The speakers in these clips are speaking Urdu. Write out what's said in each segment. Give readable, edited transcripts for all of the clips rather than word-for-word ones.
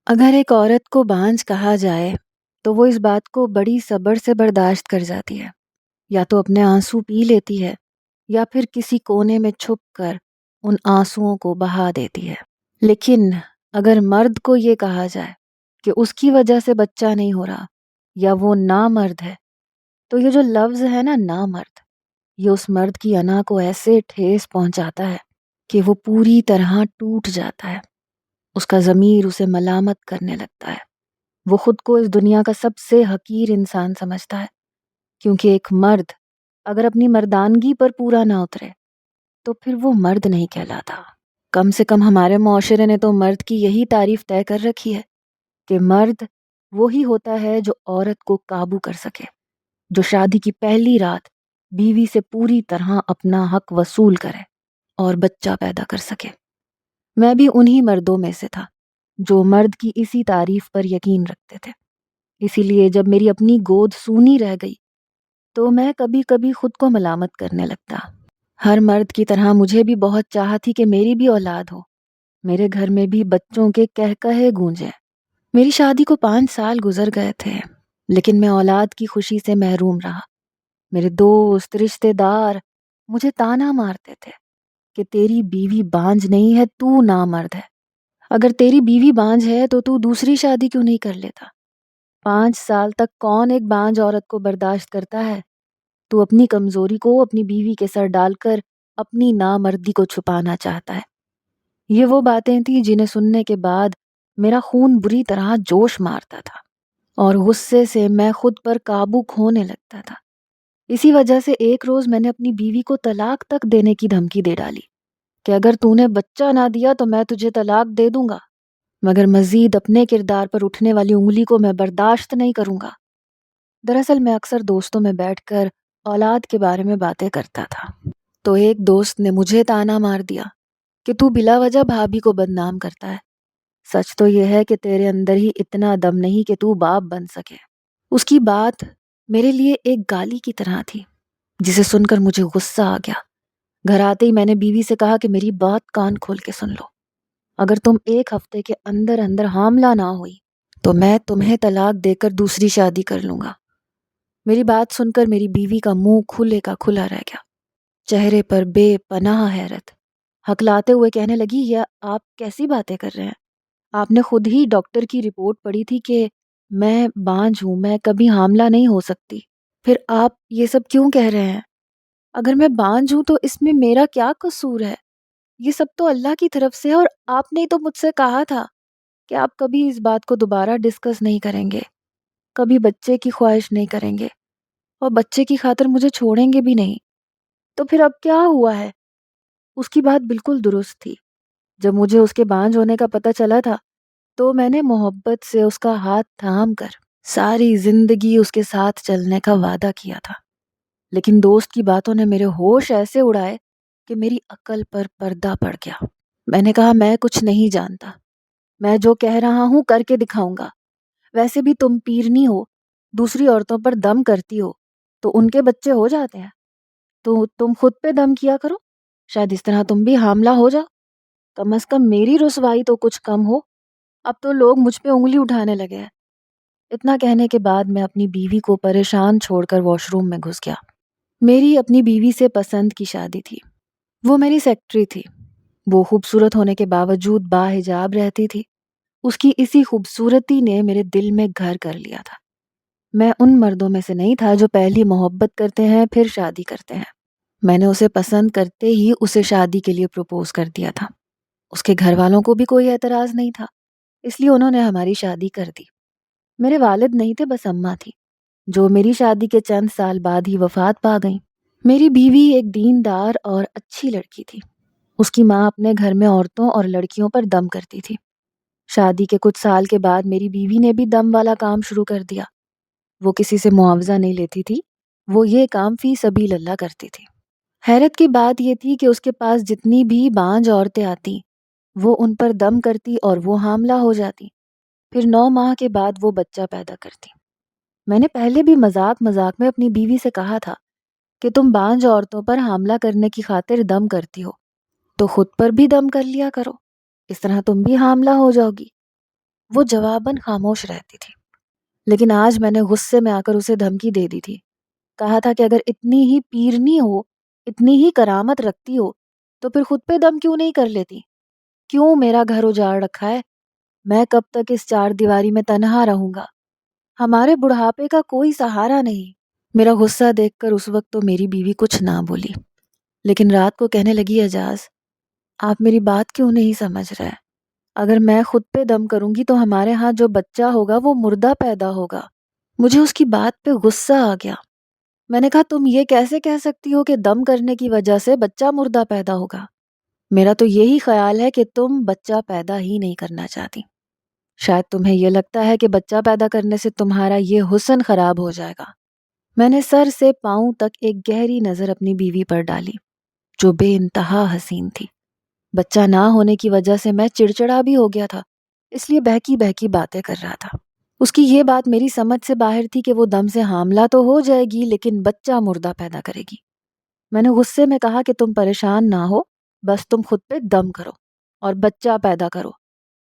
اگر ایک عورت کو بانجھ کہا جائے تو وہ اس بات کو بڑی صبر سے برداشت کر جاتی ہے، یا تو اپنے آنسو پی لیتی ہے یا پھر کسی کونے میں چھپ کر ان آنسوؤں کو بہا دیتی ہے۔ لیکن اگر مرد کو یہ کہا جائے کہ اس کی وجہ سے بچہ نہیں ہو رہا یا وہ نامرد ہے، تو یہ جو لفظ ہے نا نامرد، یہ اس مرد کی انا کو ایسے ٹھیس پہنچاتا ہے کہ وہ پوری طرح ٹوٹ جاتا ہے۔ اس کا ضمیر اسے ملامت کرنے لگتا ہے۔ وہ خود کو اس دنیا کا سب سے حقیر انسان سمجھتا ہے، کیونکہ ایک مرد اگر اپنی مردانگی پر پورا نہ اترے تو پھر وہ مرد نہیں کہلاتا۔ کم سے کم ہمارے معاشرے نے تو مرد کی یہی تعریف طے کر رکھی ہے کہ مرد وہی ہوتا ہے جو عورت کو قابو کر سکے، جو شادی کی پہلی رات بیوی سے پوری طرح اپنا حق وصول کرے اور بچہ پیدا کر سکے۔ میں بھی انہی مردوں میں سے تھا جو مرد کی اسی تعریف پر یقین رکھتے تھے۔ اسی لیے جب میری اپنی گود سونی رہ گئی تو میں کبھی کبھی خود کو ملامت کرنے لگتا۔ ہر مرد کی طرح مجھے بھی بہت چاہ تھی کہ میری بھی اولاد ہو، میرے گھر میں بھی بچوں کے کہے گونجے۔ میری شادی کو 5 سال گزر گئے تھے، لیکن میں اولاد کی خوشی سے محروم رہا۔ میرے دوست، رشتے دار مجھے تانا مارتے تھے کہ تیری بیوی بانجھ نہیں ہے، تو نامرد ہے۔ اگر تیری بیوی بانجھ ہے تو دوسری شادی کیوں نہیں کر لیتا؟ 5 سال تک کون ایک بانجھ عورت کو برداشت کرتا ہے؟ تو اپنی کمزوری کو اپنی بیوی کے سر ڈال کر اپنی نامردی کو چھپانا چاہتا ہے۔ یہ وہ باتیں تھیں جنہیں سننے کے بعد میرا خون بری طرح جوش مارتا تھا اور غصے سے میں خود پر قابو کھونے لگتا تھا۔ اسی وجہ سے ایک روز میں نے اپنی بیوی کو طلاق تک دینے کی دھمکی دے ڈالی کہ اگر تو نے بچہ نہ دیا تو میں تجھے طلاق دے دوں گا، مگر مزید اپنے کردار پر اٹھنے والی انگلی کو میں برداشت نہیں کروں گا۔ دراصل میں اکثر دوستوں میں بیٹھ کر اولاد کے بارے میں باتیں کرتا تھا، تو ایک دوست نے مجھے تانا مار دیا کہ تو بلا وجہ بھابھی کو بدنام کرتا ہے۔ سچ تو یہ ہے کہ تیرے اندر ہی اتنا دم نہیں کہ تو باپ بن سکے۔ اس کی بات میرے لیے ایک گالی کی طرح تھی، جسے سن کر مجھے غصہ آ گیا۔ گھر آتے ہی میں نے بیوی سے کہا کہ میری بات کان کھول کے سن لو، اگر تم 1 ہفتے کے اندر اندر حاملہ نہ ہوئی تو میں تمہیں طلاق دے کر دوسری شادی کر لوں گا۔ میری بات سن کر میری بیوی کا منہ کھلے کا کھلا رہ گیا، چہرے پر بے پناہ حیرت۔ ہکلاتے ہوئے کہنے لگی، یہ آپ کیسی باتیں کر رہے ہیں؟ آپ نے خود ہی ڈاکٹر کی رپورٹ پڑھی تھی کہ میں بانجھ ہوں، میں کبھی حاملہ نہیں ہو سکتی، پھر آپ یہ سب کیوں کہہ رہے ہیں؟ اگر میں بانجھ ہوں تو اس میں میرا کیا قصور ہے؟ یہ سب تو اللہ کی طرف سے ہے، اور آپ نے تو مجھ سے کہا تھا کہ آپ کبھی اس بات کو دوبارہ ڈسکس نہیں کریں گے، کبھی بچے کی خواہش نہیں کریں گے، اور بچے کی خاطر مجھے چھوڑیں گے بھی نہیں۔ تو پھر اب کیا ہوا ہے؟ اس کی بات بالکل درست تھی۔ جب مجھے اس کے بانجھ ہونے کا پتہ چلا تھا تو میں نے محبت سے اس کا ہاتھ تھام کر ساری زندگی اس کے ساتھ چلنے کا وعدہ کیا تھا، لیکن دوست کی باتوں نے میرے ہوش ایسے اڑائے کہ میری عقل پر پردہ پڑ گیا۔ میں نے کہا، میں کچھ نہیں جانتا، میں جو کہہ رہا ہوں کر کے دکھاؤں گا۔ ویسے بھی تم پیرنی ہو، دوسری عورتوں پر دم کرتی ہو تو ان کے بچے ہو جاتے ہیں، تو تم خود پہ دم کیا کرو، شاید اس طرح تم بھی حاملہ ہو جاؤ۔ کم از کم میری رسوائی تو کچھ کم ہو، اب تو لوگ مجھ پہ انگلی اٹھانے لگے ہیں۔ اتنا کہنے کے بعد میں اپنی بیوی کو پریشان چھوڑ کر واش روم میں گھس گیا۔ میری اپنی بیوی سے پسند کی شادی تھی، وہ میری سیکٹری تھی۔ وہ خوبصورت ہونے کے باوجود باحجاب رہتی تھی۔ اس کی اسی خوبصورتی نے میرے دل میں گھر کر لیا تھا۔ میں ان مردوں میں سے نہیں تھا جو پہلی محبت کرتے ہیں پھر شادی کرتے ہیں۔ میں نے اسے پسند کرتے ہی اسے شادی کے لیے پروپوز کر دیا تھا۔ اس کے گھر والوں کو بھی کوئی اعتراض نہیں تھا، اس لیے انہوں نے ہماری شادی کر دی۔ میرے والد نہیں تھے، بس اماں تھی، جو میری شادی کے چند سال بعد ہی وفات پا گئیں۔ میری بیوی ایک دیندار اور اچھی لڑکی تھی۔ اس کی ماں اپنے گھر میں عورتوں اور لڑکیوں پر دم کرتی تھی۔ شادی کے کچھ سال کے بعد میری بیوی نے بھی دم والا کام شروع کر دیا۔ وہ کسی سے معاوضہ نہیں لیتی تھی، وہ یہ کام فی سبیل اللہ کرتی تھی۔ حیرت کی بات یہ تھی کہ اس کے پاس جتنی بھی بانجھ عورتیں آتی وہ ان پر دم کرتی اور وہ حاملہ ہو جاتی، پھر 9 ماہ کے بعد وہ بچہ پیدا کرتی۔ میں نے پہلے بھی مذاق مذاق میں اپنی بیوی سے کہا تھا کہ تم بانجھ عورتوں پر حاملہ کرنے کی خاطر دم کرتی ہو تو خود پر بھی دم کر لیا کرو، اس طرح تم بھی حاملہ ہو جاؤ گی۔ وہ جواباً خاموش رہتی تھی، لیکن آج میں نے غصے میں آ کر اسے دھمکی دے دی تھی۔ کہا تھا کہ اگر اتنی ہی پیرنی ہو، اتنی ہی کرامت رکھتی ہو، تو پھر خود پہ دم کیوں نہیں کر لیتی؟ کیوں میرا گھر اجاڑ رکھا ہے؟ میں کب تک اس چار دیواری میں تنہا رہوں گا؟ ہمارے بڑھاپے کا کوئی سہارا نہیں۔ میرا غصہ دیکھ کر اس وقت تو میری بیوی کچھ نہ بولی، لیکن رات کو کہنے لگی، اعجاز آپ میری بات کیوں نہیں سمجھ رہے؟ اگر میں خود پہ دم کروں گی تو ہمارے ہاں جو بچہ ہوگا وہ مردہ پیدا ہوگا۔ مجھے اس کی بات پہ غصہ آ گیا۔ میں نے کہا، تم یہ کیسے کہہ سکتی ہو کہ دم کرنے کی وجہ سے بچہ مردہ پیدا ہوگا؟ میرا تو یہی خیال ہے کہ تم بچہ پیدا ہی نہیں کرنا چاہتی۔ شاید تمہیں یہ لگتا ہے کہ بچہ پیدا کرنے سے تمہارا یہ حسن خراب ہو جائے گا۔ میں نے سر سے پاؤں تک ایک گہری نظر اپنی بیوی پر ڈالی، جو بے انتہا حسین تھی۔ بچہ نہ ہونے کی وجہ سے میں چڑچڑا بھی ہو گیا تھا، اس لیے بہکی بہکی باتیں کر رہا تھا۔ اس کی یہ بات میری سمجھ سے باہر تھی کہ وہ دم سے حاملہ تو ہو جائے گی لیکن بچہ مردہ پیدا کرے گی۔ میں نے غصے میں کہا کہ تم پریشان نہ ہو، بس تم خود پہ دم کرو اور بچہ پیدا کرو۔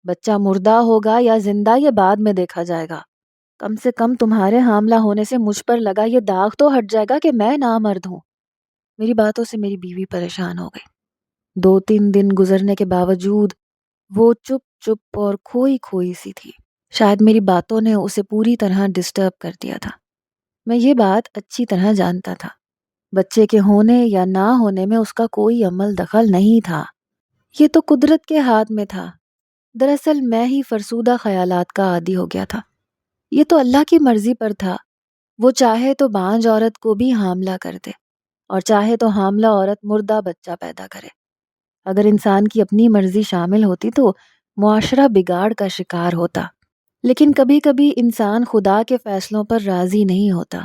بچہ مردہ ہوگا یا زندہ یہ بعد میں دیکھا جائے گا، کم سے کم تمہارے حاملہ ہونے سے مجھ پر لگا یہ داغ تو ہٹ جائے گا کہ میں نامرد ہوں۔ میری باتوں سے میری بیوی پریشان ہو گئی۔ 2-3 دن گزرنے کے باوجود وہ چپ چپ اور کھوئی کھوئی سی تھی۔ شاید میری باتوں نے اسے پوری طرح ڈسٹرب کر دیا تھا۔ میں یہ بات اچھی طرح جانتا تھا، بچے کے ہونے یا نہ ہونے میں اس کا کوئی عمل دخل نہیں تھا، یہ تو قدرت کے ہاتھ میں تھا۔ دراصل میں ہی فرسودہ خیالات کا عادی ہو گیا تھا۔ یہ تو اللہ کی مرضی پر تھا، وہ چاہے تو بانجھ عورت کو بھی حاملہ کر دے اور چاہے تو حاملہ عورت مردہ بچہ پیدا کرے۔ اگر انسان کی اپنی مرضی شامل ہوتی تو معاشرہ بگاڑ کا شکار ہوتا، لیکن کبھی کبھی انسان خدا کے فیصلوں پر راضی نہیں ہوتا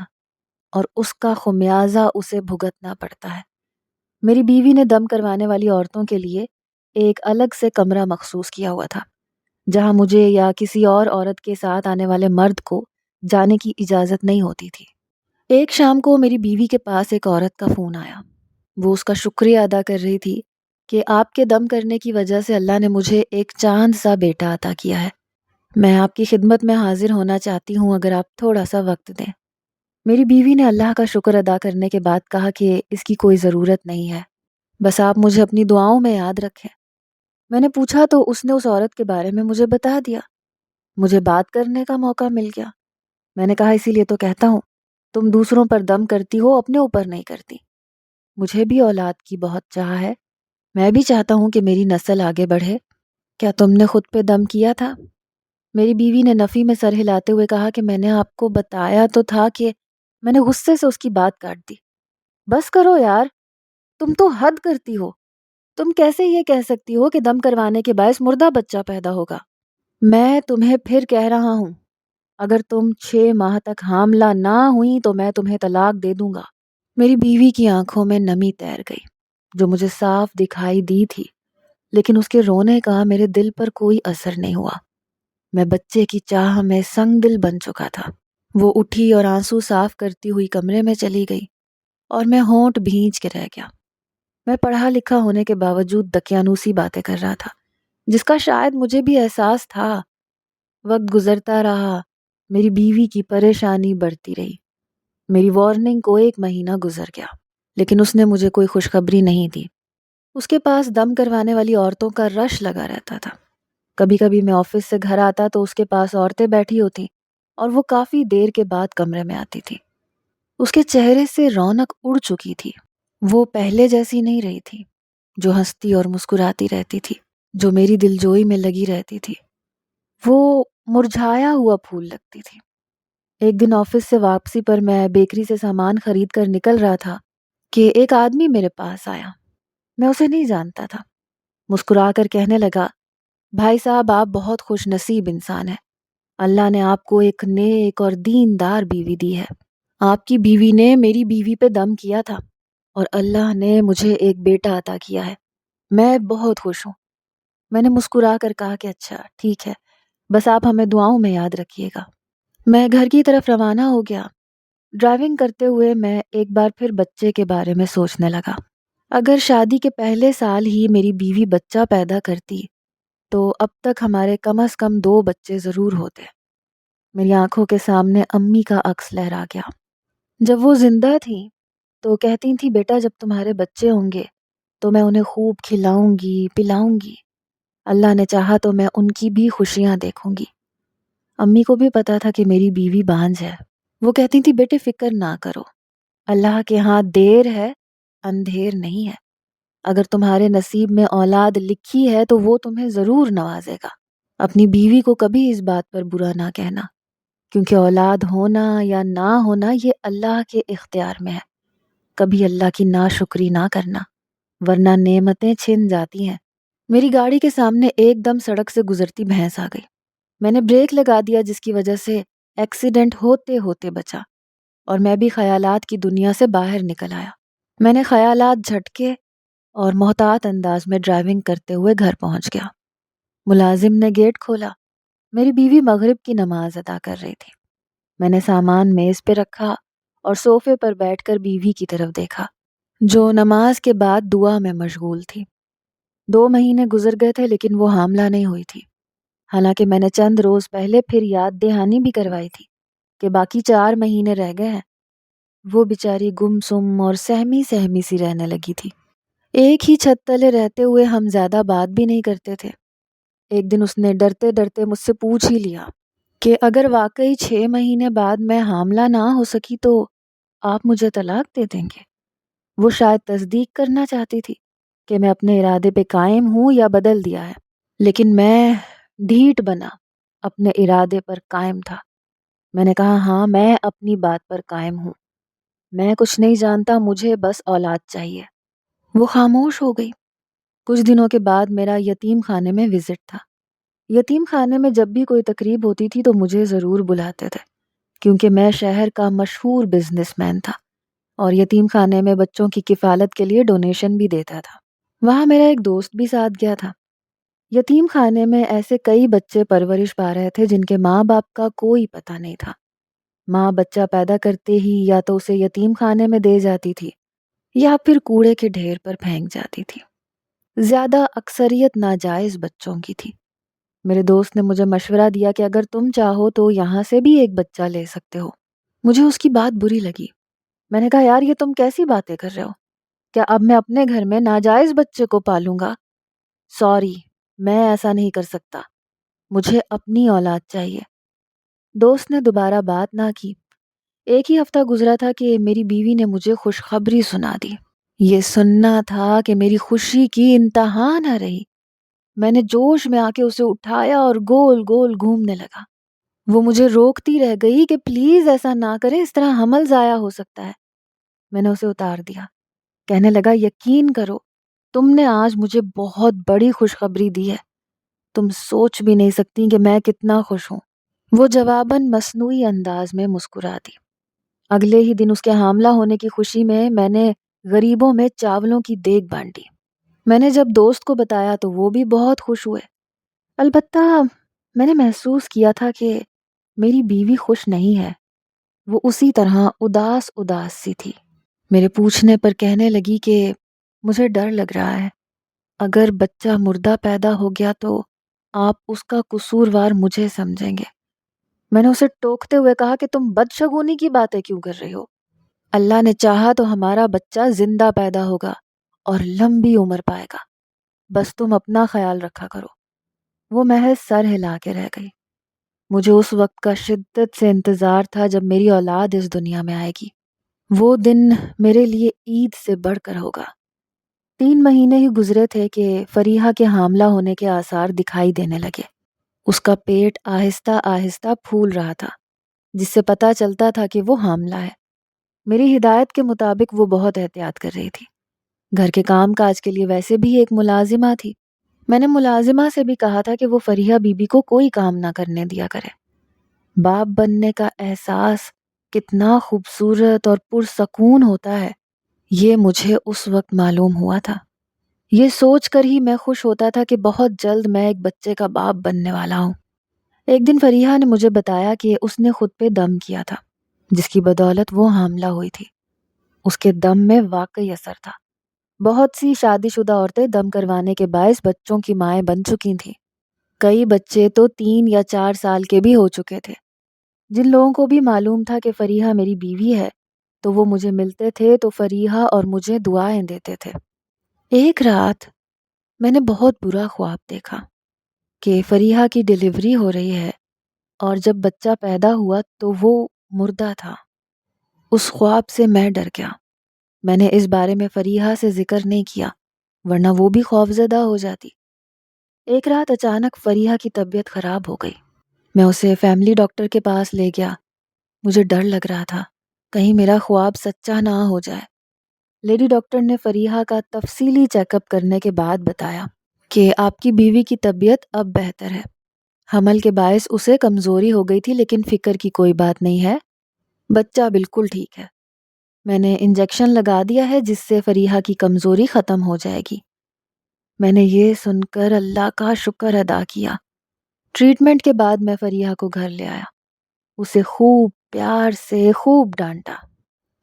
اور اس کا خمیازہ اسے بھگتنا پڑتا ہے۔ میری بیوی نے دم کروانے والی عورتوں کے لیے ایک الگ سے کمرہ مخصوص کیا ہوا تھا، جہاں مجھے یا کسی اور عورت کے ساتھ آنے والے مرد کو جانے کی اجازت نہیں ہوتی تھی۔ ایک شام کو میری بیوی کے پاس ایک عورت کا فون آیا۔ وہ اس کا شکریہ ادا کر رہی تھی کہ آپ کے دم کرنے کی وجہ سے اللہ نے مجھے ایک چاند سا بیٹا عطا کیا ہے۔ میں آپ کی خدمت میں حاضر ہونا چاہتی ہوں، اگر آپ تھوڑا سا وقت دیں۔ میری بیوی نے اللہ کا شکر ادا کرنے کے بعد کہا کہ اس کی کوئی ضرورت نہیں ہے، بس آپ مجھے اپنی دعاؤں میں یاد رکھیں۔ میں نے پوچھا تو اس نے اس عورت کے بارے میں مجھے بتا دیا۔ مجھے بات کرنے کا موقع مل گیا۔ میں نے کہا، اسی لیے تو کہتا ہوں تم دوسروں پر دم کرتی ہو، اپنے اوپر نہیں کرتی۔ مجھے بھی اولاد کی بہت چاہ ہے، میں بھی چاہتا ہوں کہ میری نسل آگے بڑھے۔ کیا تم نے خود پہ دم کیا تھا؟ میری بیوی نے نفی میں سر ہلاتے ہوئے کہا کہ میں نے آپ کو بتایا تو تھا کہ… میں نے غصے سے اس کی بات کاٹ دی۔ بس کرو یار، تم تو حد کرتی ہو۔ تم کیسے یہ کہہ سکتی ہو کہ دم کروانے کے باعث مردہ بچہ پیدا ہوگا؟ میں تمہیں پھر کہہ رہا ہوں، اگر تم 6 ماہ تک حاملہ نہ ہوئی تو میں تمہیں طلاق دے دوں گا۔ میری بیوی کی آنکھوں میں نمی تیر گئی، جو مجھے صاف دکھائی دی تھی، لیکن اس کے رونے کا میرے دل پر کوئی اثر نہیں ہوا۔ میں بچے کی چاہ میں سنگ دل بن چکا تھا۔ وہ اٹھی اور آنسو صاف کرتی ہوئی کمرے میں چلی گئی اور میں ہونٹ بھینچ کے رہ گیا۔ میں پڑھا لکھا ہونے کے باوجود دقیانوسی باتیں کر رہا تھا، جس کا شاید مجھے بھی احساس تھا۔ وقت گزرتا رہا، میری بیوی کی پریشانی بڑھتی رہی۔ میری وارننگ کو 1 مہینہ گزر گیا، لیکن اس نے مجھے کوئی خوشخبری نہیں دی۔ اس کے پاس دم کروانے والی عورتوں کا رش لگا رہتا تھا۔ کبھی کبھی میں آفس سے گھر آتا تو اس کے پاس عورتیں بیٹھی ہوتی اور وہ کافی دیر کے بعد کمرے میں آتی تھی۔ اس کے چہرے سے رونق اڑ چکی تھی، وہ پہلے جیسی نہیں رہی تھی، جو ہنستی اور مسکراتی رہتی تھی، جو میری دلجوئی میں لگی رہتی تھی۔ وہ مرجھایا ہوا پھول لگتی تھی۔ ایک دن آفس سے واپسی پر میں بیکری سے سامان خرید کر نکل رہا تھا کہ ایک آدمی میرے پاس آیا۔ میں اسے نہیں جانتا تھا۔ مسکرا کر کہنے لگا، بھائی صاحب آپ بہت خوش نصیب انسان ہیں، اللہ نے آپ کو ایک نیک اور دیندار بیوی دی ہے۔ آپ کی بیوی نے میری بیوی پہ دم کیا تھا اور اللہ نے مجھے ایک بیٹا عطا کیا ہے، میں بہت خوش ہوں۔ میں نے مسکرا کر کہا کہ اچھا ٹھیک ہے، بس آپ ہمیں دعاؤں میں یاد رکھیے گا۔ میں گھر کی طرف روانہ ہو گیا۔ ڈرائیونگ کرتے ہوئے میں ایک بار پھر بچے کے بارے میں سوچنے لگا۔ اگر شادی کے پہلے سال ہی میری بیوی بچہ پیدا کرتی تو اب تک ہمارے کم از کم 2 بچے ضرور ہوتے۔ میری آنکھوں کے سامنے امی کا عکس لہرا گیا۔ جب وہ زندہ تھیں تو کہتی تھیں بیٹا جب تمہارے بچے ہوں گے تو میں انہیں خوب کھلاؤں گی پلاؤں گی، اللہ نے چاہا تو میں ان کی بھی خوشیاں دیکھوں گی۔ امی کو بھی پتا تھا کہ میری بیوی بانجھ ہے۔ وہ کہتی تھی بیٹے فکر نہ کرو، اللہ کے ہاں دیر ہے اندھیر نہیں ہے، اگر تمہارے نصیب میں اولاد لکھی ہے تو وہ تمہیں ضرور نوازے گا۔ اپنی بیوی کو کبھی اس بات پر برا نہ کہنا، کیونکہ اولاد ہونا یا نہ ہونا یہ اللہ کے اختیار میں ہے۔ کبھی اللہ کی ناشکری نہ کرنا، ورنہ نعمتیں چھن جاتی ہیں۔ میری گاڑی کے سامنے ایک دم سڑک سے گزرتی بھینس آ گئی۔ میں نے بریک لگا دیا جس کی وجہ سے ایکسیڈنٹ ہوتے ہوتے بچا، اور میں بھی خیالات کی دنیا سے باہر نکل آیا۔ میں نے خیالات جھٹکے اور محتاط انداز میں ڈرائیونگ کرتے ہوئے گھر پہنچ گیا۔ ملازم نے گیٹ کھولا۔ میری بیوی مغرب کی نماز ادا کر رہی تھی۔ میں نے سامان میز پہ رکھا اور صوفے پر بیٹھ کر بیوی کی طرف دیکھا جو نماز کے بعد دعا میں مشغول تھی۔ 2 مہینے گزر گئے تھے لیکن وہ حاملہ نہیں ہوئی تھی، حالانکہ میں نے چند روز پہلے پھر یاد دہانی بھی کروائی تھی کہ باقی 4 مہینے رہ گئے ہیں۔ وہ بیچاری گم سم اور سہمی سہمی سی رہنے لگی تھی۔ ایک ہی چھت تلے رہتے ہوئے ہم زیادہ بات بھی نہیں کرتے تھے۔ ایک دن اس نے ڈرتے ڈرتے مجھ سے پوچھ ہی لیا کہ اگر واقعی 6 مہینے بعد میں حاملہ نہ ہو سکی تو آپ مجھے طلاق دے دیں گے؟ وہ شاید تصدیق کرنا چاہتی تھی کہ میں اپنے ارادے پہ قائم ہوں یا بدل دیا ہے، لیکن میں ڈھیٹ بنا اپنے ارادے پر قائم تھا۔ میں نے کہا ہاں میں اپنی بات پر قائم ہوں، میں کچھ نہیں جانتا، مجھے بس اولاد چاہیے۔ وہ خاموش ہو گئی۔ کچھ دنوں کے بعد میرا یتیم خانے میں وزٹ تھا۔ یتیم خانے میں جب بھی کوئی تقریب ہوتی تھی تو مجھے ضرور بلاتے تھے، کیونکہ میں شہر کا مشہور بزنس مین تھا اور یتیم خانے میں بچوں کی کفالت کے لیے ڈونیشن بھی دیتا تھا۔ وہاں میرا ایک دوست بھی ساتھ گیا تھا۔ یتیم خانے میں ایسے کئی بچے پرورش پا رہے تھے جن کے ماں باپ کا کوئی پتہ نہیں تھا۔ ماں بچہ پیدا کرتے ہی یا تو اسے یتیم خانے میں دے جاتی تھی یا پھر کوڑے کے ڈھیر پر پھینک جاتی تھی۔ زیادہ اکثریت ناجائز بچوں کی تھی۔ میرے دوست نے مجھے مشورہ دیا کہ اگر تم چاہو تو یہاں سے بھی ایک بچہ لے سکتے ہو۔ مجھے اس کی بات بری لگی۔ میں نے کہا یار یہ تم کیسی باتیں کر رہے ہو؟ کیا اب میں اپنے گھر میں ناجائز بچے کو پالوں گا؟ سوری، میں ایسا نہیں کر سکتا، مجھے اپنی اولاد چاہیے۔ دوست نے دوبارہ بات نہ کی۔ ایک ہی ہفتہ گزرا تھا کہ میری بیوی نے مجھے خوشخبری سنا دی۔ یہ سننا تھا کہ میری خوشی کی انتہا نہ رہی۔ میں نے جوش میں آ کے اسے اٹھایا اور گول گول گھومنے لگا۔ وہ مجھے روکتی رہ گئی کہ پلیز ایسا نہ کرے، اس طرح حمل ضائع ہو سکتا ہے۔ میں نے اسے اتار دیا۔ کہنے لگا یقین کرو تم نے آج مجھے بہت بڑی خوشخبری دی ہے، تم سوچ بھی نہیں سکتی کہ میں کتنا خوش ہوں۔ وہ جواباً مصنوعی انداز میں مسکرا دی۔ اگلے ہی دن اس کے حاملہ ہونے کی خوشی میں نے غریبوں میں چاولوں کی دیگ بانٹی۔ میں نے جب دوست کو بتایا تو وہ بھی بہت خوش ہوئے۔ البتہ میں نے محسوس کیا تھا کہ میری بیوی خوش نہیں ہے، وہ اسی طرح اداس اداس سی تھی۔ میرے پوچھنے پر کہنے لگی کہ مجھے ڈر لگ رہا ہے، اگر بچہ مردہ پیدا ہو گیا تو آپ اس کا قصوروار مجھے سمجھیں گے۔ میں نے اسے ٹوکتے ہوئے کہا کہ تم بدشگونی کی باتیں کیوں کر رہی ہو؟ اللہ نے چاہا تو ہمارا بچہ زندہ پیدا ہوگا اور لمبی عمر پائے گا، بس تم اپنا خیال رکھا کرو۔ وہ محض سر ہلا کے رہ گئی۔ مجھے اس وقت کا شدت سے انتظار تھا جب میری اولاد اس دنیا میں آئے گی۔ وہ دن میرے لیے عید سے بڑھ کر ہوگا۔ 3 مہینے ہی گزرے تھے کہ فریحہ کے حاملہ ہونے کے آثار دکھائی دینے لگے۔ اس کا پیٹ آہستہ آہستہ پھول رہا تھا، جس سے پتہ چلتا تھا کہ وہ حاملہ ہے۔ میری ہدایت کے مطابق وہ بہت احتیاط کر رہی تھی۔ گھر کے کام کاج کے لیے ویسے بھی ایک ملازمہ تھی۔ میں نے ملازمہ سے بھی کہا تھا کہ وہ فریحہ بی بی کو کوئی کام نہ کرنے دیا کرے۔ باپ بننے کا احساس کتنا خوبصورت اور پرسکون ہوتا ہے، یہ مجھے اس وقت معلوم ہوا تھا۔ یہ سوچ کر ہی میں خوش ہوتا تھا کہ بہت جلد میں ایک بچے کا باپ بننے والا ہوں۔ ایک دن فریحہ نے مجھے بتایا کہ اس نے خود پہ دم کیا تھا، جس کی بدولت وہ حاملہ ہوئی تھی۔ اس کے دم میں واقعی اثر تھا۔ بہت سی شادی شدہ عورتیں دم کروانے کے باعث بچوں کی مائیں بن چکی تھیں۔ کئی بچے تو 3 یا 4 سال کے بھی ہو چکے تھے۔ جن لوگوں کو بھی معلوم تھا کہ فریحہ میری بیوی ہے تو وہ مجھے ملتے تھے تو فریحہ اور مجھے دعائیں دیتے تھے۔ ایک رات میں نے بہت برا خواب دیکھا کہ فریحہ کی ڈیلیوری ہو رہی ہے اور جب بچہ پیدا ہوا تو وہ مردہ تھا۔ اس خواب سے میں ڈر گیا۔ میں نے اس بارے میں فریحہ سے ذکر نہیں کیا ورنہ وہ بھی خوفزدہ ہو جاتی۔ ایک رات اچانک فریحہ کی طبیعت خراب ہو گئی۔ میں اسے فیملی ڈاکٹر کے پاس لے گیا۔ مجھے ڈر لگ رہا تھا کہیں میرا خواب سچا نہ ہو جائے۔ لیڈی ڈاکٹر نے فریحہ کا تفصیلی چیک اپ کرنے کے بعد بتایا کہ آپ کی بیوی کی طبیعت اب بہتر ہے۔ حمل کے باعث اسے کمزوری ہو گئی تھی لیکن فکر کی کوئی بات نہیں ہے، بچہ بالکل ٹھیک ہے۔ میں نے انجیکشن لگا دیا ہے جس سے فریحہ کی کمزوری ختم ہو جائے گی۔ میں نے یہ سن کر اللہ کا شکر ادا کیا۔ ٹریٹمنٹ کے بعد میں فریحہ کو گھر لے آیا۔ اسے خوب پیار سے خوب ڈانٹا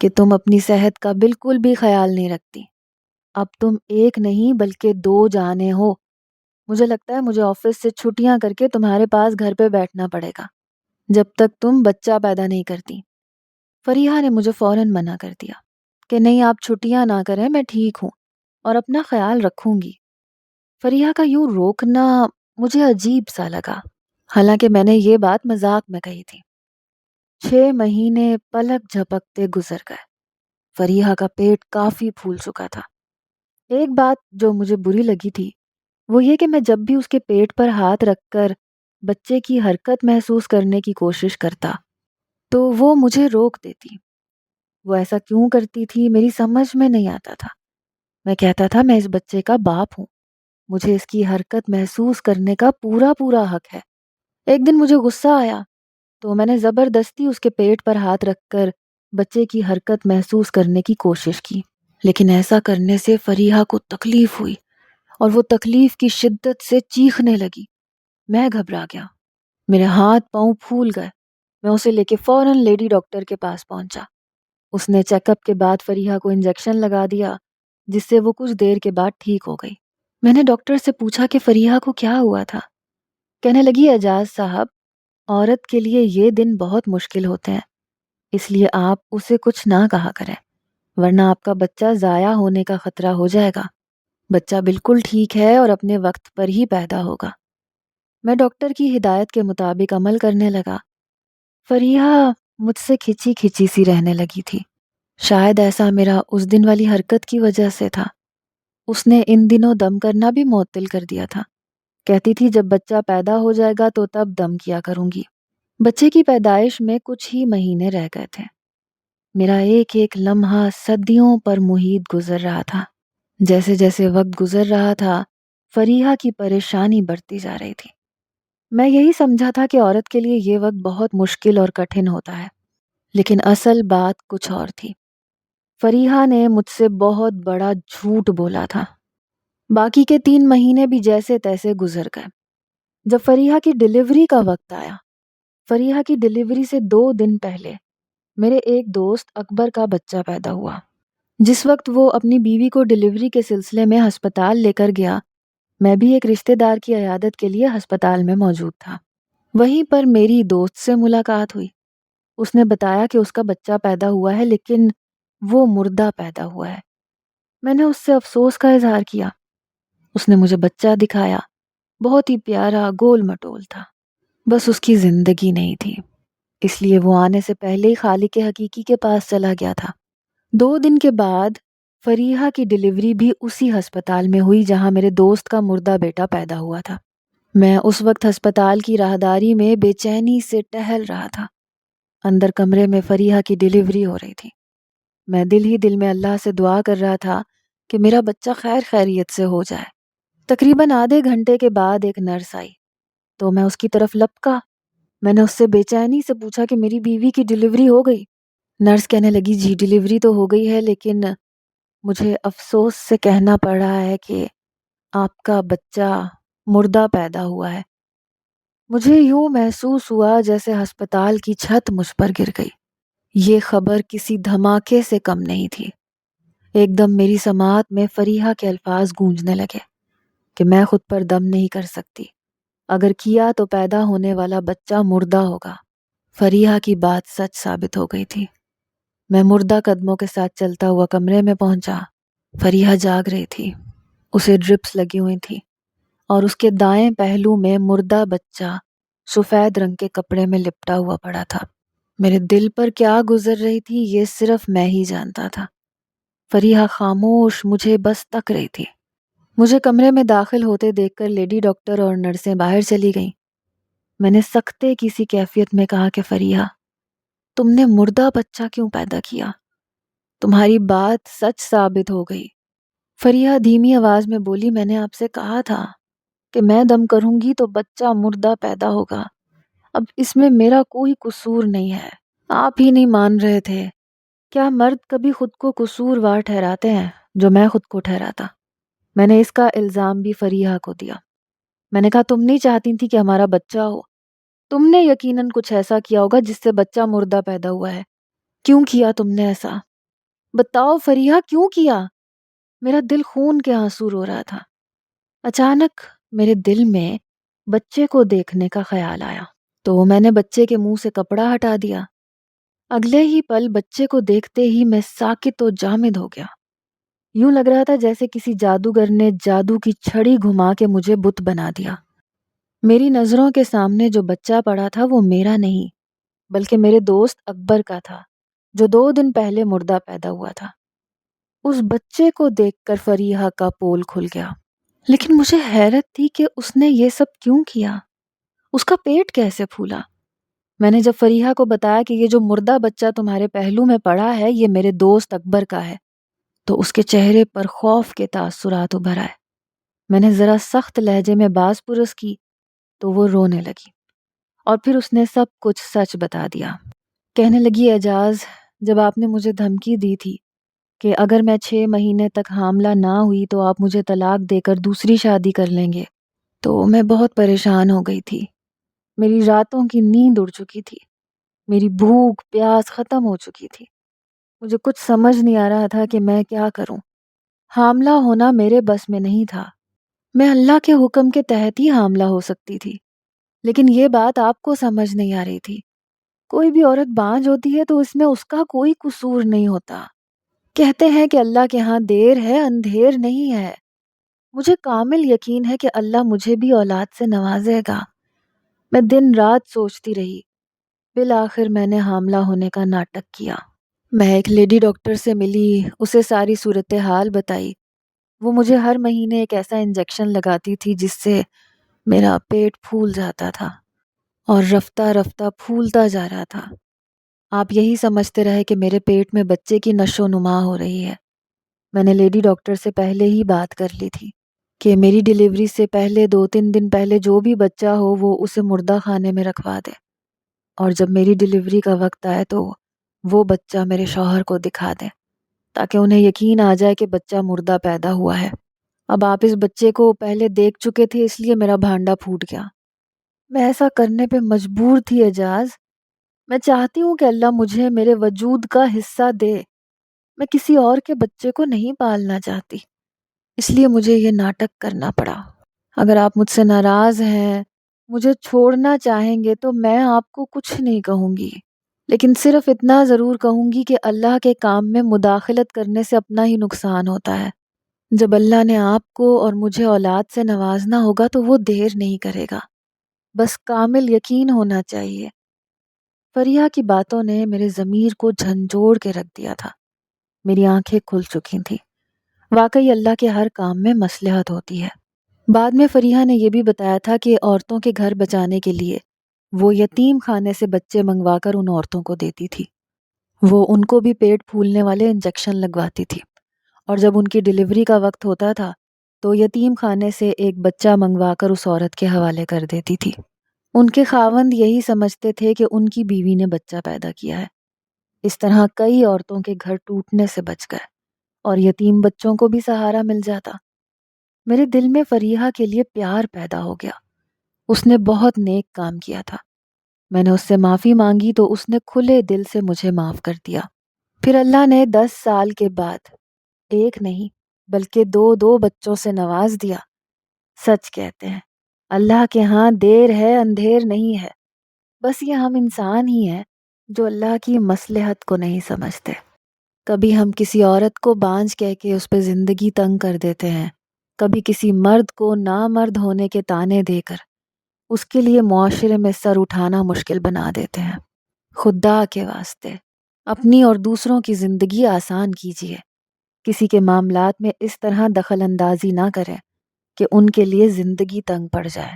کہ تم اپنی صحت کا بالکل بھی خیال نہیں رکھتی۔ اب تم ایک نہیں بلکہ 2 جانیں ہو۔ مجھے لگتا ہے مجھے آفس سے چھٹیاں کر کے تمہارے پاس گھر پہ بیٹھنا پڑے گا جب تک تم بچہ پیدا نہیں کرتی۔ فریحہ نے مجھے فوراً منع کر دیا کہ نہیں آپ چھٹیاں نہ کریں، میں ٹھیک ہوں اور اپنا خیال رکھوں گی۔ فریحہ کا یوں روکنا مجھے عجیب سا لگا، حالانکہ میں نے یہ بات مذاق میں کہی تھی۔ 6 مہینے پلک جھپکتے گزر گئے۔ فریحہ کا پیٹ کافی پھول چکا تھا۔ ایک بات جو مجھے بری لگی تھی وہ یہ کہ میں جب بھی اس کے پیٹ پر ہاتھ رکھ کر بچے کی حرکت محسوس کرنے کی کوشش کرتا تو وہ مجھے روک دیتی۔ وہ ایسا کیوں کرتی تھی میری سمجھ میں نہیں آتا تھا۔ میں کہتا تھا میں اس بچے کا باپ ہوں، مجھے اس کی حرکت محسوس کرنے کا پورا پورا حق ہے۔ ایک دن مجھے غصہ آیا تو میں نے زبردستی اس کے پیٹ پر ہاتھ رکھ کر بچے کی حرکت محسوس کرنے کی کوشش کی، لیکن ایسا کرنے سے فریحہ کو تکلیف ہوئی اور وہ تکلیف کی شدت سے چیخنے لگی۔ میں گھبرا گیا، میرے ہاتھ پاؤں پھول گئے۔ میں اسے لے کے فوراً لیڈی ڈاکٹر کے پاس پہنچا۔ اس نے چیک اپ کے بعد فریحہ کو انجیکشن لگا دیا جس سے وہ کچھ دیر کے بعد ٹھیک ہو گئی۔ میں نے ڈاکٹر سے پوچھا کہ فریحہ کو کیا ہوا تھا۔ کہنے لگی اعجاز صاحب، عورت کے لیے یہ دن بہت مشکل ہوتے ہیں، اس لیے آپ اسے کچھ نہ کہا کریں ورنہ آپ کا بچہ ضائع ہونے کا خطرہ ہو جائے گا۔ بچہ بالکل ٹھیک ہے اور اپنے وقت پر ہی پیدا ہوگا۔ میں ڈاکٹر کی ہدایت کے مطابق عمل کرنے لگا۔ فریحہ مجھ سے کھچی کھچی سی رہنے لگی تھی۔ شاید ایسا میرا اس دن والی حرکت کی وجہ سے تھا۔ اس نے ان دنوں دم کرنا بھی معطل کر دیا تھا۔ کہتی تھی جب بچہ پیدا ہو جائے گا تو تب دم کیا کروں گی۔ بچے کی پیدائش میں کچھ ہی مہینے رہ گئے تھے۔ میرا ایک ایک لمحہ صدیوں پر محیط گزر رہا تھا۔ جیسے جیسے وقت گزر رہا تھا فریحہ کی پریشانی بڑھتی جا رہی تھی۔ میں یہی سمجھا تھا کہ عورت کے لیے یہ وقت بہت مشکل اور کٹھن ہوتا ہے، لیکن اصل بات کچھ اور تھی۔ فریحہ نے مجھ سے بہت بڑا جھوٹ بولا تھا۔ باقی کے 3 مہینے بھی جیسے تیسے گزر گئے۔ جب فریحہ کی ڈیلیوری کا وقت آیا، فریحہ کی ڈیلیوری سے 2 دن پہلے میرے ایک دوست اکبر کا بچہ پیدا ہوا۔ جس وقت وہ اپنی بیوی کو ڈیلیوری کے سلسلے میں ہسپتال لے کر گیا، میں بھی ایک رشتہ دار کی عیادت کے لیے ہسپتال میں موجود تھا۔ وہیں پر میری دوست سے ملاقات ہوئی۔ اس نے بتایا کہ اس کا بچہ پیدا ہوا ہے لیکن وہ مردہ پیدا ہوا ہے۔ میں نے اس سے افسوس کا اظہار کیا۔ اس نے مجھے بچہ دکھایا، بہت ہی پیارا گول مٹول تھا، بس اس کی زندگی نہیں تھی، اس لیے وہ آنے سے پہلے ہی خالق حقیقی کے پاس چلا گیا تھا۔ 2 دن کے بعد فریحہ کی ڈیلیوری بھی اسی ہسپتال میں ہوئی جہاں میرے دوست کا مردہ بیٹا پیدا ہوا تھا۔ میں اس وقت ہسپتال کی راہداری میں بے چینی سے ٹہل رہا تھا۔ اندر کمرے میں فریحہ کی ڈیلیوری ہو رہی تھی۔ میں دل ہی دل میں اللہ سے دعا کر رہا تھا کہ میرا بچہ خیر خیریت سے ہو جائے۔ تقریباً آدھے گھنٹے کے بعد ایک نرس آئی تو میں اس کی طرف لپکا۔ میں نے اس سے بے چینی سے پوچھا کہ میری بیوی کی ڈیلیوری ہو گئی۔ نرس کہنے لگی جی ڈیلیوری تو ہو گئی ہے لیکن مجھے افسوس سے کہنا پڑ رہا ہے کہ آپ کا بچہ مردہ پیدا ہوا ہے۔ مجھے یوں محسوس ہوا جیسے ہسپتال کی چھت مجھ پر گر گئی۔ یہ خبر کسی دھماکے سے کم نہیں تھی۔ ایک دم میری سماعت میں فریحہ کے الفاظ گونجنے لگے کہ میں خود پر دم نہیں کر سکتی، اگر کیا تو پیدا ہونے والا بچہ مردہ ہوگا۔ فریحہ کی بات سچ ثابت ہو گئی تھی۔ میں مردہ قدموں کے ساتھ چلتا ہوا کمرے میں پہنچا۔ فریحہ جاگ رہی تھی، اسے ڈرپس لگی ہوئی تھی اور اس کے دائیں پہلو میں مردہ بچہ سفید رنگ کے کپڑے میں لپٹا ہوا پڑا تھا۔ میرے دل پر کیا گزر رہی تھی یہ صرف میں ہی جانتا تھا۔ فریحہ خاموش مجھے بس تک رہی تھی۔ مجھے کمرے میں داخل ہوتے دیکھ کر لیڈی ڈاکٹر اور نرسیں باہر چلی گئیں۔ میں نے سختے کسی کیفیت میں کہا کہ فریحہ، تم نے مردہ بچہ کیوں پیدا کیا؟ تمہاری بات سچ ثابت ہو گئی۔ فریحہ دھیمی آواز میں بولی، میں نے آپ سے کہا تھا کہ میں دم کروں گی تو بچہ مردہ پیدا ہوگا۔ اب اس میں میرا کوئی قصور نہیں ہے۔ آپ ہی نہیں مان رہے تھے۔ کیا مرد کبھی خود کو قصوروار ٹھہراتے ہیں جو میں خود کو ٹھہراتا؟ میں نے اس کا الزام بھی فریحہ کو دیا۔ میں نے کہا تم نہیں چاہتی تھی کہ ہمارا بچہ ہو۔ تم نے یقیناً کچھ ایسا کیا ہوگا جس سے بچہ مردہ پیدا ہوا ہے۔ کیوں کیا تم نے ایسا؟ بتاؤ فریحہ، کیوں کیا؟ میرا دل خون کے آنسو رو رہا تھا۔ اچانک میرے دل میں بچے کو دیکھنے کا خیال آیا تو میں نے بچے کے منہ سے کپڑا ہٹا دیا۔ اگلے ہی پل بچے کو دیکھتے ہی میں ساکت و جامد ہو گیا۔ یوں لگ رہا تھا جیسے کسی جادوگر نے جادو کی چھڑی گھما کے مجھے بت بنا دیا۔ میری نظروں کے سامنے جو بچہ پڑا تھا وہ میرا نہیں بلکہ میرے دوست اکبر کا تھا، جو 2 دن پہلے مردہ پیدا ہوا تھا۔ اس بچے کو دیکھ کر فریحہ کا پول کھل گیا، لیکن مجھے حیرت تھی کہ اس نے یہ سب کیوں کیا؟ اس کا پیٹ کیسے پھولا؟ میں نے جب فریحہ کو بتایا کہ یہ جو مردہ بچہ تمہارے پہلو میں پڑا ہے یہ میرے دوست اکبر کا ہے تو اس کے چہرے پر خوف کے تاثرات ابھر آئے۔ میں نے ذرا سخت لہجے میں باز پرس کی تو وہ رونے لگی اور پھر اس نے سب کچھ سچ بتا دیا۔ کہنے لگی، اعجاز، جب آپ نے مجھے دھمکی دی تھی کہ اگر میں 6 مہینے تک حاملہ نہ ہوئی تو آپ مجھے طلاق دے کر دوسری شادی کر لیں گے تو میں بہت پریشان ہو گئی تھی۔ میری راتوں کی نیند اڑ چکی تھی، میری بھوک پیاس ختم ہو چکی تھی۔ مجھے کچھ سمجھ نہیں آ رہا تھا کہ میں کیا کروں۔ حاملہ ہونا میرے بس میں نہیں تھا۔ میں اللہ کے حکم کے تحت ہی حاملہ ہو سکتی تھی، لیکن یہ بات آپ کو سمجھ نہیں آ رہی تھی۔ کوئی بھی عورت بانجھ ہوتی ہے تو اس میں اس کا کوئی قصور نہیں ہوتا۔ کہتے ہیں کہ اللہ کے ہاں دیر ہے اندھیر نہیں ہے۔ مجھے کامل یقین ہے کہ اللہ مجھے بھی اولاد سے نوازے گا۔ میں دن رات سوچتی رہی۔ بالآخر میں نے حاملہ ہونے کا ناٹک کیا۔ میں ایک لیڈی ڈاکٹر سے ملی، اسے ساری صورتحال بتائی۔ وہ مجھے ہر مہینے ایک ایسا انجیکشن لگاتی تھی جس سے میرا پیٹ پھول جاتا تھا اور رفتہ رفتہ پھولتا جا رہا تھا۔ آپ یہی سمجھتے رہے کہ میرے پیٹ میں بچے کی نشو و نما ہو رہی ہے۔ میں نے لیڈی ڈاکٹر سے پہلے ہی بات کر لی تھی کہ میری ڈیلیوری سے پہلے 2-3 دن پہلے جو بھی بچہ ہو وہ اسے مردہ خانے میں رکھوا دے، اور جب میری ڈیلیوری کا وقت آئے تو وہ بچہ میرے شوہر کو دکھا دے تاکہ انہیں یقین آ جائے کہ بچہ مردہ پیدا ہوا ہے۔ اب آپ اس بچے کو پہلے دیکھ چکے تھے اس لیے میرا بھانڈا پھوٹ گیا۔ میں ایسا کرنے پہ مجبور تھی اعجاز۔ میں چاہتی ہوں کہ اللہ مجھے میرے وجود کا حصہ دے۔ میں کسی اور کے بچے کو نہیں پالنا چاہتی، اس لیے مجھے یہ ناٹک کرنا پڑا۔ اگر آپ مجھ سے ناراض ہیں، مجھے چھوڑنا چاہیں گے تو میں آپ کو کچھ نہیں کہوں گی، لیکن صرف اتنا ضرور کہوں گی کہ اللہ کے کام میں مداخلت کرنے سے اپنا ہی نقصان ہوتا ہے۔ جب اللہ نے آپ کو اور مجھے اولاد سے نوازنا ہوگا تو وہ دیر نہیں کرے گا، بس کامل یقین ہونا چاہیے۔ فریحہ کی باتوں نے میرے ضمیر کو جھنجھوڑ کے رکھ دیا تھا۔ میری آنکھیں کھل چکی تھیں۔ واقعی اللہ کے ہر کام میں مصلحت ہوتی ہے۔ بعد میں فریحہ نے یہ بھی بتایا تھا کہ عورتوں کے گھر بچانے کے لیے وہ یتیم خانے سے بچے منگوا کر ان عورتوں کو دیتی تھی۔ وہ ان کو بھی پیٹ پھولنے والے انجیکشن لگواتی تھی، اور جب ان کی ڈیلیوری کا وقت ہوتا تھا تو یتیم خانے سے ایک بچہ منگوا کر اس عورت کے حوالے کر دیتی تھی۔ ان کے خاوند یہی سمجھتے تھے کہ ان کی بیوی نے بچہ پیدا کیا ہے۔ اس طرح کئی عورتوں کے گھر ٹوٹنے سے بچ گئے اور یتیم بچوں کو بھی سہارا مل جاتا۔ میرے دل میں فریحہ کے لیے پیار پیدا ہو گیا۔ اس نے بہت نیک کام کیا تھا۔ میں نے اس سے معافی مانگی تو اس نے کھلے دل سے مجھے معاف کر دیا۔ پھر اللہ نے 10 سال کے بعد ایک نہیں بلکہ 2 بچوں سے نواز دیا۔ سچ کہتے ہیں اللہ کے ہاں دیر ہے اندھیر نہیں ہے، بس یہ ہم انسان ہی ہیں جو اللہ کی مصلحت کو نہیں سمجھتے۔ کبھی ہم کسی عورت کو بانجھ کہہ کے اس پہ زندگی تنگ کر دیتے ہیں، کبھی کسی مرد کو نامرد ہونے کے طعنے دے کر اس کے لیے معاشرے میں سر اٹھانا مشکل بنا دیتے ہیں۔ خدا کے واسطے اپنی اور دوسروں کی زندگی آسان کیجیے، کسی کے معاملات میں اس طرح دخل اندازی نہ کریں کہ ان کے لیے زندگی تنگ پڑ جائے۔